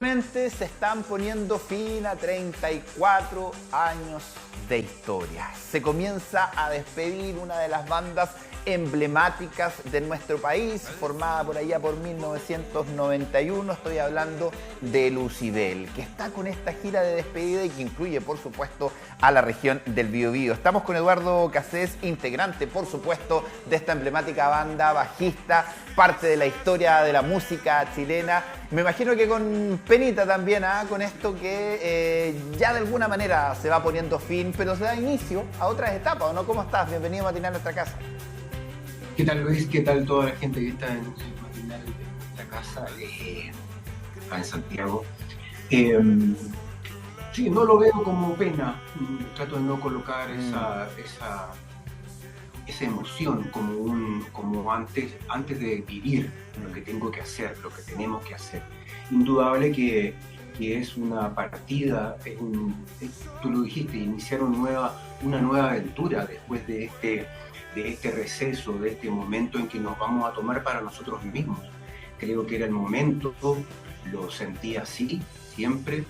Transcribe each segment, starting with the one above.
Se están poniendo fin a 34 años de historia. Se comienza a despedir una de las bandas emblemáticas de nuestro país, formada por allá por 1991. Estoy hablando de Lucibel, que está con esta gira de despedida y que incluye, por supuesto, a la región del Biobío. Estamos con Eduardo Cassés, integrante, por supuesto, de esta emblemática banda, bajista, parte de la historia de la música chilena. Me imagino que con penita también, con esto que ya de alguna manera se va poniendo fin, pero se da inicio a otras etapas, ¿o no? ¿Cómo estás? Bienvenido a Matinal a nuestra casa. ¿Qué tal, Luis? ¿Qué tal toda la gente que está en el Matinal de nuestra casa acá en Santiago? Sí, no lo veo como pena. Trato de no colocar esa emoción como antes de vivir lo que tengo que hacer, lo que tenemos que hacer. Indudable que es una partida, tú lo dijiste, iniciar una nueva aventura después de este receso, de este momento en que nos vamos a tomar para nosotros mismos. Creo que era el momento, lo sentí así siempre,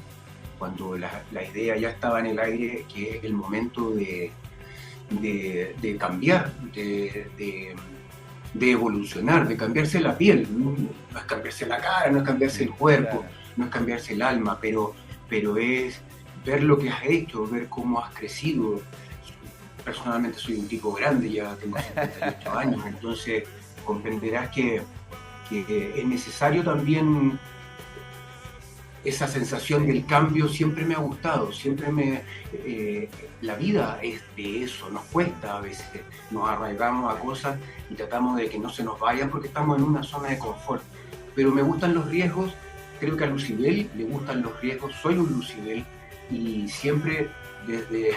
cuando la idea ya estaba en el aire, que es el momento de cambiar, de evolucionar, de cambiarse la piel. No es cambiarse la cara, no es cambiarse el cuerpo, no es cambiarse el alma, pero es ver lo que has hecho, ver cómo has crecido. Personalmente soy un tipo grande, ya tengo 58 años, entonces comprenderás que es necesario también. Esa sensación del cambio siempre me ha gustado, la vida es de eso, nos cuesta a veces, nos arraigamos a cosas y tratamos de que no se nos vayan porque estamos en una zona de confort, pero me gustan los riesgos, creo que a Lucibel le gustan los riesgos, soy un Lucibel y siempre desde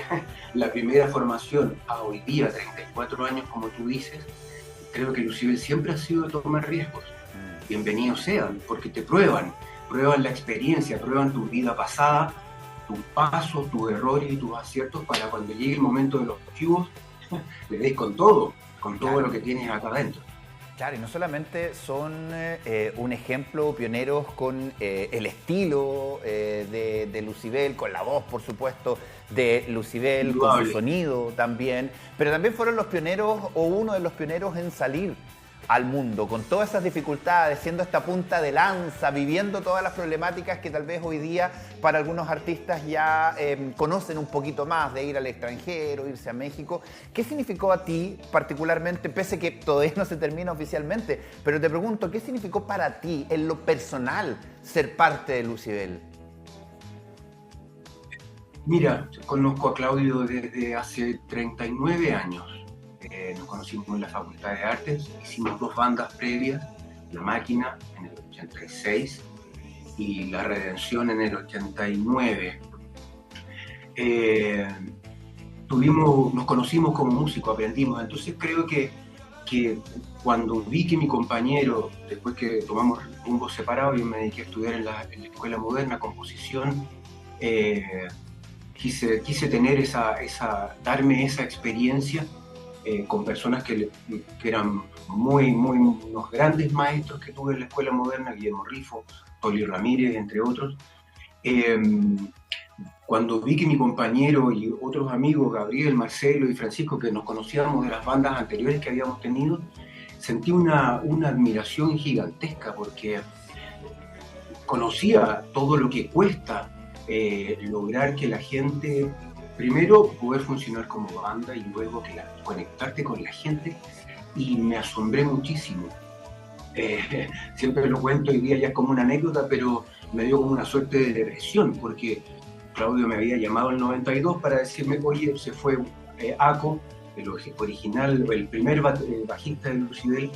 la primera formación a hoy día, 34 años como tú dices, creo que Lucibel siempre ha sido de tomar riesgos, bienvenidos sean, porque te prueban la experiencia, prueban tu vida pasada, tus pasos, tus errores y tus aciertos para cuando llegue el momento de los chivos, le des con todo lo que tienes acá adentro. Claro, y no solamente son un ejemplo pioneros con el estilo de Lucibel, con la voz, por supuesto, de Lucibel, Indudable. con su sonido también, pero también fueron los pioneros o uno de los pioneros en salir al mundo, con todas esas dificultades, siendo esta punta de lanza, viviendo todas las problemáticas que tal vez hoy día para algunos artistas ya conocen un poquito más, de ir al extranjero, irse a México. ¿Qué significó a ti particularmente, pese que todavía no se termina oficialmente, pero te pregunto, ¿qué significó para ti en lo personal ser parte de Lucibel? Mira, conozco a Claudio desde hace 39 años. Nos conocimos en la Facultad de Artes, hicimos 2 bandas previas, La Máquina en el 86 y La Redención en el 89. Nos conocimos como músicos, aprendimos, entonces creo que cuando vi que mi compañero, después que tomamos rumbos separados, yo me dediqué a estudiar en la Escuela Moderna, composición, quise tener darme esa experiencia con personas que eran unos grandes maestros que tuve en la Escuela Moderna, Guillermo Rifo, Toli Ramírez, entre otros. Cuando vi que mi compañero y otros amigos, Gabriel, Marcelo y Francisco, que nos conocíamos de las bandas anteriores que habíamos tenido, sentí una admiración gigantesca porque conocía todo lo que cuesta lograr que la gente, primero poder funcionar como banda y luego conectarte con la gente, y me asombré muchísimo. Siempre lo cuento, hoy día ya es como una anécdota, pero me dio como una suerte de depresión porque Claudio me había llamado en el 92 para decirme, oye, se fue Aco, el original, el primer bajista de Lucibel,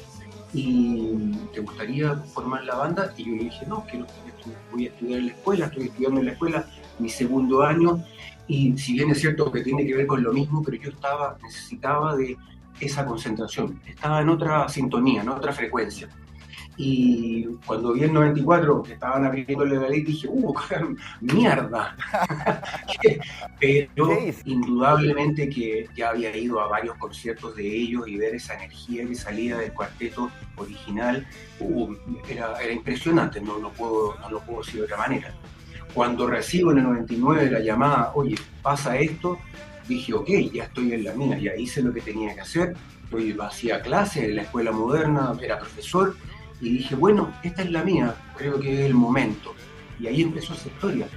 y ¿te gustaría formar la banda? Y yo le dije, no, voy a estudiar en la escuela, estoy estudiando en la escuela mi segundo año, y si bien es cierto que tiene que ver con lo mismo, pero yo necesitaba de esa concentración, estaba en otra sintonía, en otra frecuencia. Y cuando vi el 94 que estaban abriéndole la ley, dije, mierda. ¿Qué Pero hizo? indudablemente que ya había ido a varios conciertos de ellos y ver esa energía que salía del cuarteto original, era impresionante, no lo puedo decir de otra manera. Cuando recibo en el 99 la llamada, oye, pasa esto, dije, ok, ya estoy en la mía, ya hice lo que tenía que hacer, hacía clases en la escuela moderna, era profesor, y dije, bueno, esta es la mía, creo que es el momento. Y ahí empezó esa historia.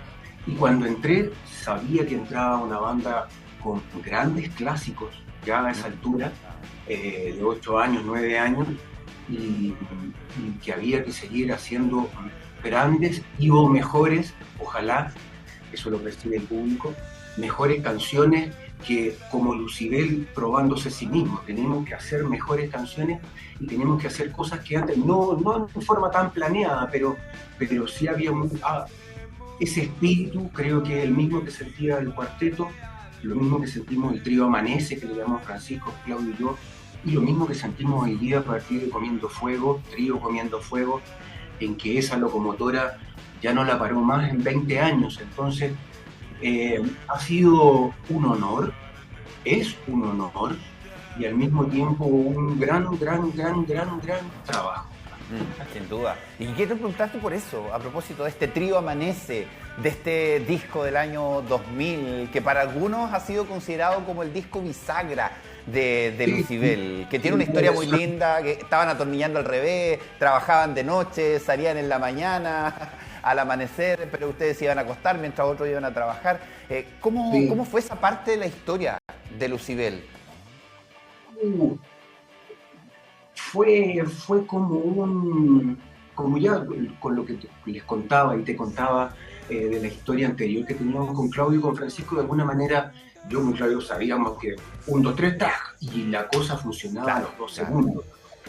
Y cuando entré, sabía que entraba una banda con grandes clásicos, ya a esa altura, de 8 años, 9 años, y, y que había que seguir haciendo grandes y o mejores, ojalá, eso lo percibe el público, mejores canciones que como Lucibel probándose a sí mismo. Tenemos que hacer mejores canciones y tenemos que hacer cosas que antes, no en forma tan planeada, pero sí había ese espíritu, creo que el mismo que sentía el cuarteto, lo mismo que sentimos el trío Amanece, que le llamamos Francisco, Claudio y yo, y lo mismo que sentimos hoy día a partir de Comiendo Fuego, trío Comiendo Fuego, en que esa locomotora ya no la paró más en 20 años. Entonces, ha sido un honor, es un honor, y al mismo tiempo un gran trabajo. Sin duda. Y quiero preguntarte por eso, a propósito de este trío Amanece, de este disco del año 2000, que para algunos ha sido considerado como el disco bisagra de Lucibel, que tiene una historia muy linda, que estaban atornillando al revés, trabajaban de noche, salían en la mañana, al amanecer, pero ustedes se iban a acostar mientras otros iban a trabajar. ¿Cómo fue esa parte de la historia de Lucibel? Fue como ya con lo que les contaba y te contaba de la historia anterior que teníamos con Claudio y con Francisco, de alguna manera yo y Claudio sabíamos que 1, 2, 3, ¡tac! Y la cosa funcionaba a los 2 segundos.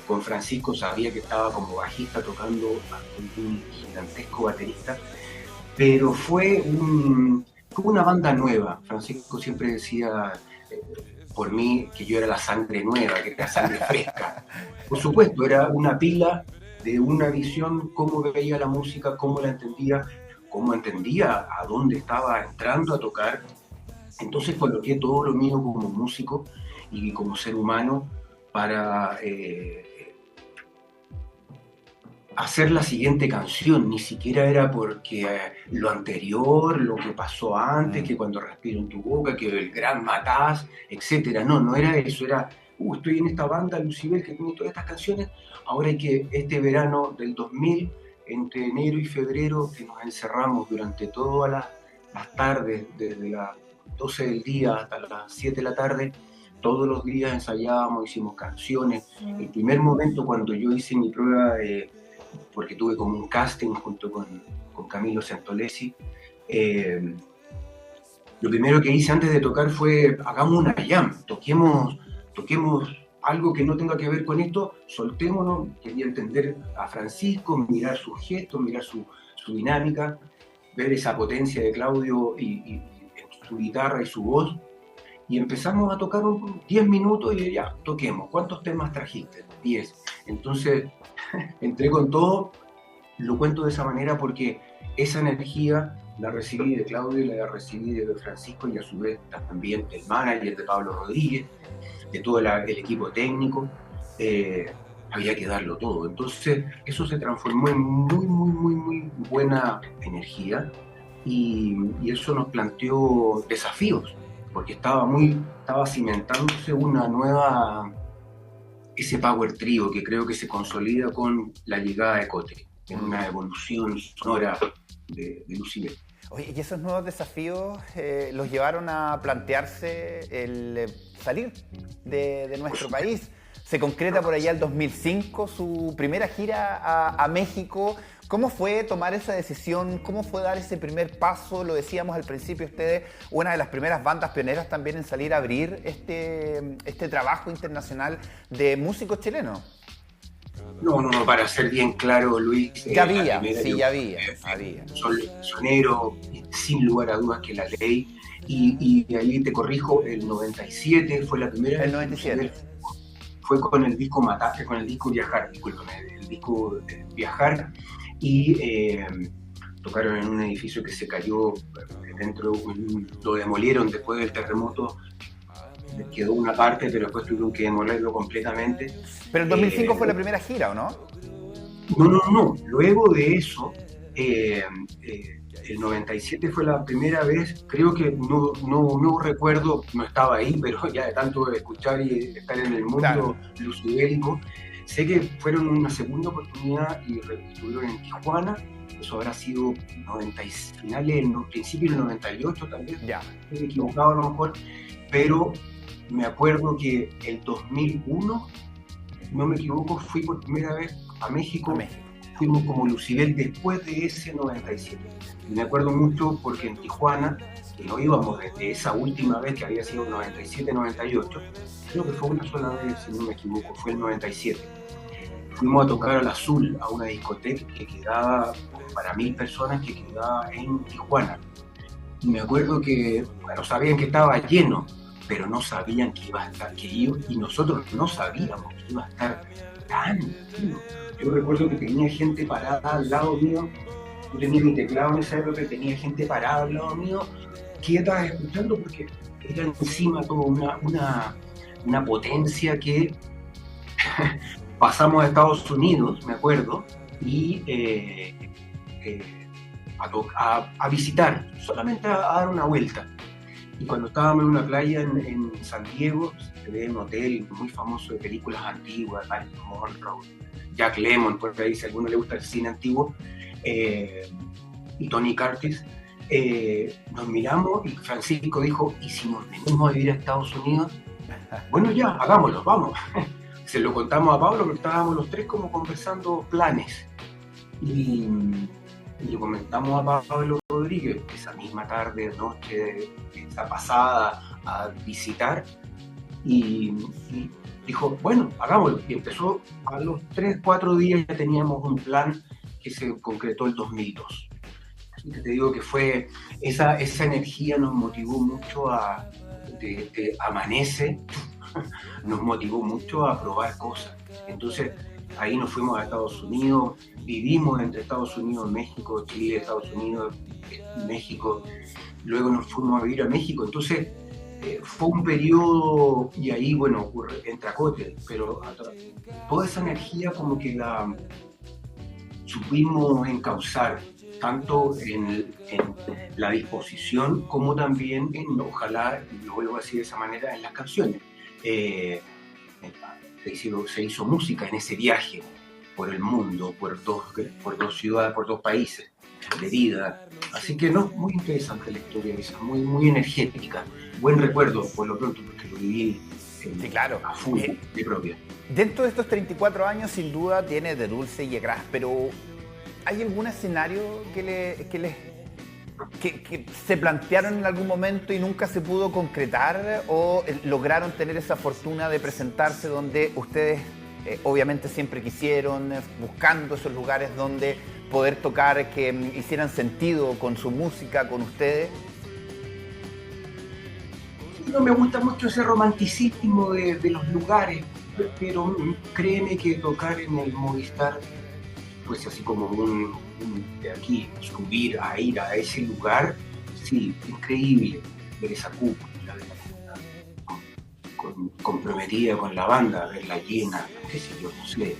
Con Francisco sabía que estaba como bajista tocando con un gigantesco baterista, pero fue una banda nueva. Francisco siempre decía por mí que yo era la sangre nueva, que era sangre fresca. Por supuesto, era una pila de una visión, cómo veía la música, cómo la entendía, cómo entendía a dónde estaba entrando a tocar. Entonces coloqué todo lo mío como músico y como ser humano para hacer la siguiente canción. Ni siquiera era porque lo anterior, lo que pasó antes, que cuando respiro en tu boca, que el gran matás, etcétera. No era eso, era, estoy en esta banda Lucibel que tiene todas estas canciones, ahora hay que, este verano del 2000, entre enero y febrero, que nos encerramos durante todas las tardes, desde las 12 del día hasta las 7 de la tarde, todos los días ensayábamos, hicimos canciones. El primer momento cuando yo hice mi prueba porque tuve como un casting junto con Camilo Santolesi, lo primero que hice antes de tocar fue, hagamos una jam, toquemos algo que no tenga que ver con esto, soltémonos. Quería entender a Francisco, mirar sus gestos, mirar su dinámica, ver esa potencia de Claudio y su guitarra y su voz, y empezamos a tocar 10 minutos y ya, toquemos. ¿Cuántos temas trajiste? 10. Entonces, entré con todo. Lo cuento de esa manera porque esa energía la recibí de Claudio y la recibí de Francisco, y a su vez también del manager, de Pablo Rodríguez, de todo el equipo técnico. Había que darlo todo. Entonces, eso se transformó en muy buena energía, y eso nos planteó desafíos, porque estaba cimentándose una nueva, ese power trio que creo que se consolida con la llegada de Cote, en una evolución sonora de Lucibel. Oye, y esos nuevos desafíos los llevaron a plantearse el salir de nuestro país. Se concreta por allá el 2005 su primera gira a México. ¿Cómo fue tomar esa decisión? ¿Cómo fue dar ese primer paso? Lo decíamos al principio, ustedes, una de las primeras bandas pioneras también en salir a abrir este trabajo internacional de músicos chilenos. No, para ser bien claro, Luis. Ya había. Sonero, sin lugar a dudas que la ley. Y ahí te corrijo, el 97 fue la primera. El 97. Fue con el disco Mataste, con el disco Viajar, discúlpame, el disco Viajar, y tocaron en un edificio que se cayó dentro, lo demolieron después del terremoto, quedó una parte, pero después tuvieron que demolerlo completamente. Pero el 2005 fue la primera gira, ¿o no? No. Luego de eso, el 97 fue la primera vez, creo que no recuerdo, no estaba ahí, pero ya de tanto escuchar y estar en el mundo Claro. lucibélico, sé que fueron una segunda oportunidad y estuvieron en Tijuana. Eso habrá sido finales, principios del 98 tal vez, Ya. estoy equivocado a lo mejor, pero me acuerdo que el 2001, no me equivoco, fui por primera vez a México. Fuimos como Lucibel después de ese 97. Y me acuerdo mucho porque en Tijuana, que no íbamos desde esa última vez que había sido 97-98, creo que fue una sola vez, si no me equivoco, fue el 97. Fuimos a tocar al Azul, a una discoteca que quedaba para 1000 personas, que quedaba en Tijuana. Y me acuerdo que, bueno, sabían que estaba lleno, pero no sabían que iba a estar, y nosotros no sabíamos que iba a estar tan lleno. Yo recuerdo que tenía gente parada al lado mío, yo tenía mi teclado en esa época, tenía gente parada al lado mío, que estaba escuchando porque era encima todo una potencia que pasamos a Estados Unidos, me acuerdo, y a visitar, solamente a dar una vuelta. Y cuando estábamos en una playa en San Diego, se ve un hotel muy famoso de películas antiguas, Marilyn Monroe, Jack Lemmon, por ahí si a alguno le gusta el cine antiguo, y Tony Curtis, nos miramos y Francisco dijo, ¿y si nos venimos a vivir a Estados Unidos? Bueno, ya, hagámoslo, vamos. Se lo contamos a Pablo, porque estábamos los tres como conversando planes. Y le comentamos a Pablo Rodríguez esa misma tarde, noche, esa pasada a visitar, y dijo, bueno, hagámoslo. Y empezó, a los 3-4 días ya teníamos un plan que se concretó el 2002. Así que te digo que fue, esa energía nos motivó mucho de Amanece, nos motivó mucho a probar cosas. Entonces, ahí nos fuimos a Estados Unidos, vivimos entre Estados Unidos, México, Chile, Estados Unidos, México. Luego nos fuimos a vivir a México. Entonces, fue un periodo, y ahí, bueno, entra Cote, pero toda esa energía como que la supimos encauzar, tanto en la disposición como también en, ojalá, lo vuelvo a decir de esa manera, en las canciones. Se hizo música en ese viaje por el mundo, por dos ciudades, por 2 países de vida. Así que no, muy interesante la historia esa, muy energética. Buen recuerdo, por lo pronto, porque lo viví sí, claro, a full, de propia. Dentro de estos 34 años, sin duda, tiene de Dulce y Egraz, pero ¿hay algún escenario que se plantearon en algún momento y nunca se pudo concretar, o lograron tener esa fortuna de presentarse donde ustedes obviamente siempre quisieron, buscando esos lugares donde poder tocar, que hicieran sentido con su música, con ustedes? No me gusta mucho ese romanticismo de los lugares, pero créeme que tocar en el Movistar, pues así como de aquí, subir a ir a ese lugar, sí, increíble, ver esa cúpula, comprometida con la banda, verla llena, qué sé yo, no sé.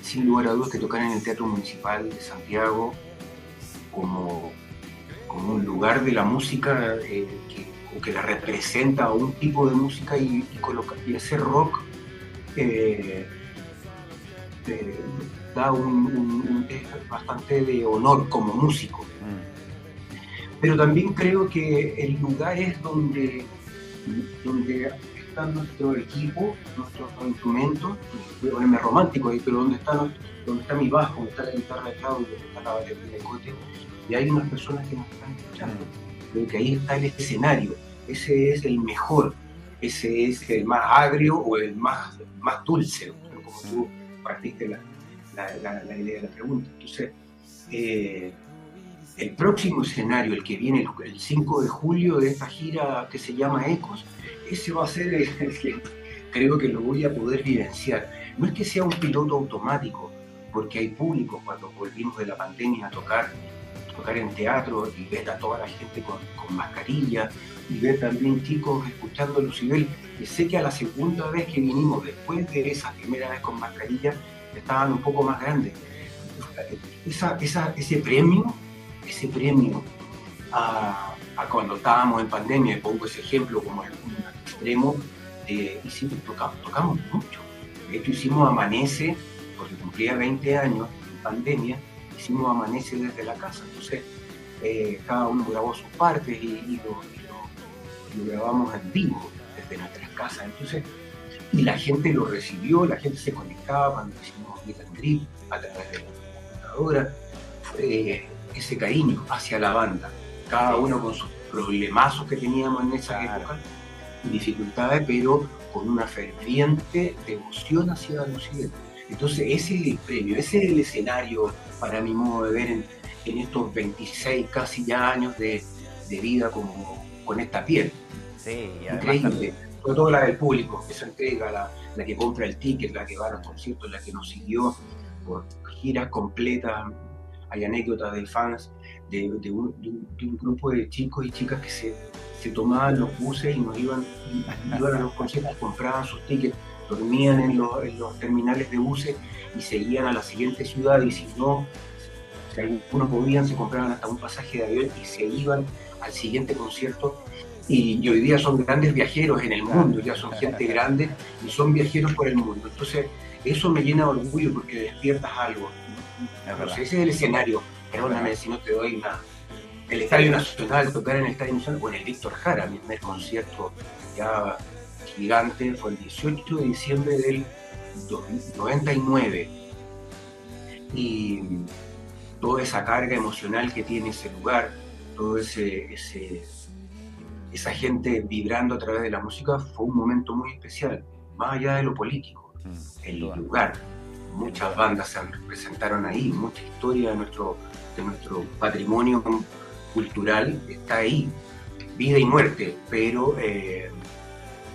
Sin lugar a dudas que tocar en el Teatro Municipal de Santiago como un lugar de la música que la representa a un tipo de música y hacer rock da es bastante de honor como músico. Pero también creo que el lugar es donde está nuestro equipo, nuestros instrumentos, voy a ponerme romántico ahí, pero donde está mi bajo, donde está la guitarra de Claudio, donde está la batería de Cote, y hay unas personas que nos están escuchando. Creo que ahí está el escenario, ese es el mejor, ese es el más agrio o el más dulce, como tú partiste la idea de la pregunta. Entonces, el próximo escenario, el que viene el 5 de julio de esta gira que se llama Ecos, ese va a ser el que creo que lo voy a poder vivenciar. no es que sea un piloto automático, porque hay público. Cuando volvimos de la pandemia a tocar en teatro y ver a toda la gente con mascarilla, y ver también chicos escuchando Lucibel, que sé que a la segunda vez que vinimos, después de esa primera vez con mascarilla, estaban un poco más grandes. Ese premio a cuando estábamos en pandemia, y pongo ese ejemplo como un extremo, tocamos mucho. De hecho, hicimos Amanece, porque cumplía 20 años en pandemia, hicimos Amanece desde la casa. Entonces, cada uno grabó sus partes y lo grabamos en vivo desde nuestras casas. Entonces, y la gente lo recibió, la gente se conectaba cuando hicimos Meet and Greet a través de la computadora. Ese cariño hacia la banda, cada uno con sus problemazos que teníamos en esa época, dificultades, pero con una ferviente devoción hacia Lucibel. Entonces ese es el premio, ese es el escenario para mi modo de ver en estos 26 casi ya años de vida con esta piel. Sí, y increíble. Sobre todo la del público, que se entrega, la que compra el ticket, la que va a los conciertos, la que nos siguió por giras completas. Hay anécdotas de fans de un grupo de chicos y chicas que se tomaban los buses y iban a los conciertos, compraban sus tickets, dormían en los terminales de buses y seguían a la siguiente ciudad, y si algunos podían, se compraban hasta un pasaje de avión y se iban al siguiente concierto. Y hoy día son grandes viajeros en el mundo, ya son gente grande y son viajeros por el mundo. Entonces eso me llena de orgullo porque despiertas algo. Entonces, ese es el escenario. Perdóname si no te doy nada. El Estadio Nacional, tocar en el Estadio Nacional o en el Víctor Jara, mi primer concierto ya gigante, fue el 18 de diciembre del 99. Y toda esa carga emocional que tiene ese lugar, todo esa gente vibrando a través de la música, fue un momento muy especial, más allá de lo político, el lugar. Muchas bandas se presentaron ahí, mucha historia de nuestro patrimonio cultural está ahí, vida y muerte, pero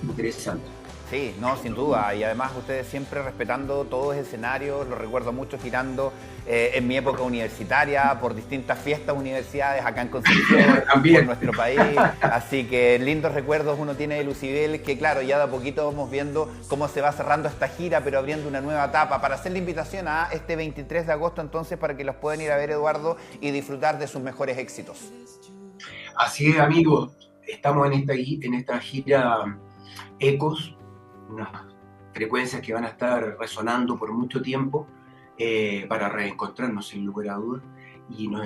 interesante. Sí, no, sin duda, y además ustedes siempre respetando todos los escenarios, lo recuerdo mucho girando en mi época universitaria por distintas fiestas, universidades acá en Concepción, por nuestro país, así que lindos recuerdos uno tiene de Lucibel, que claro, ya de a poquito vamos viendo cómo se va cerrando esta gira, pero abriendo una nueva etapa, para hacer la invitación a este 23 de agosto entonces, para que los puedan ir a ver, Eduardo, y disfrutar de sus mejores éxitos. Así es, amigos, estamos en esta gira Ecos, unas frecuencias que van a estar resonando por mucho tiempo para reencontrarnos sin lugar a dudas, y nos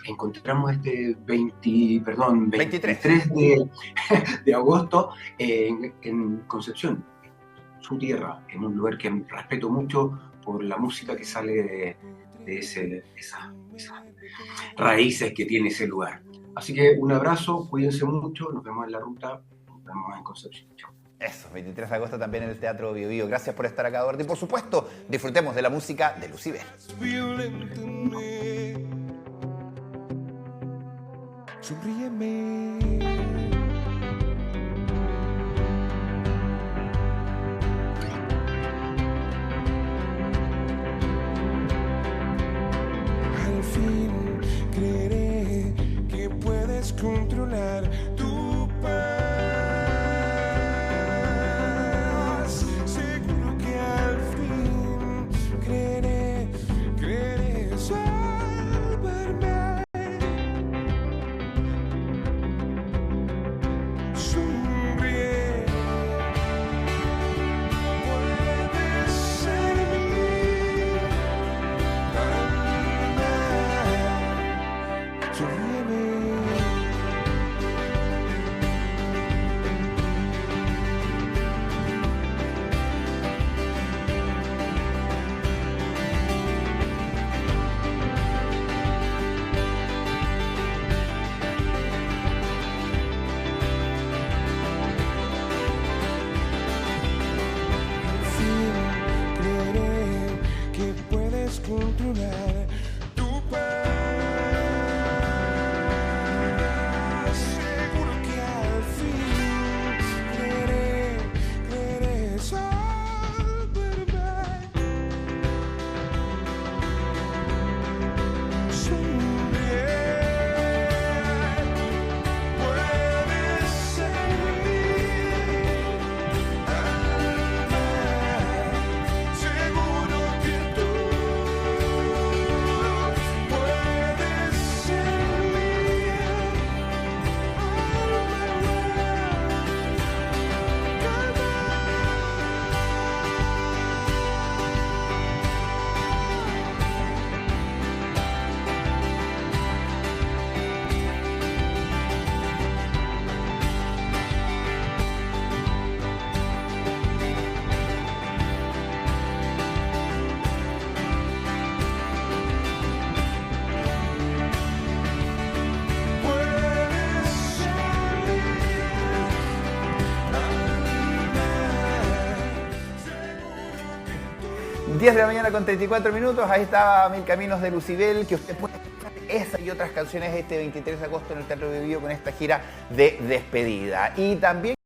encontramos este 23 de agosto en Concepción, su tierra, en un lugar que respeto mucho por la música que sale de esas raíces que tiene ese lugar. Así que un abrazo, cuídense mucho, nos vemos en la ruta, nos vemos en Concepción. Chao. Eso, 23 de agosto también en el Teatro Bio Bio. Gracias por estar acá, Eduardo. Y por supuesto, disfrutemos de la música de Lucibel. Sonríeme. Al fin creeré que puedes controlar tu paz. controlar tu paz. 10 de la mañana con 34 minutos, ahí estaba Mil Caminos de Lucibel, que usted puede escuchar esa y otras canciones este 23 de agosto en el Teatro Bio Bio con esta gira de despedida. Y también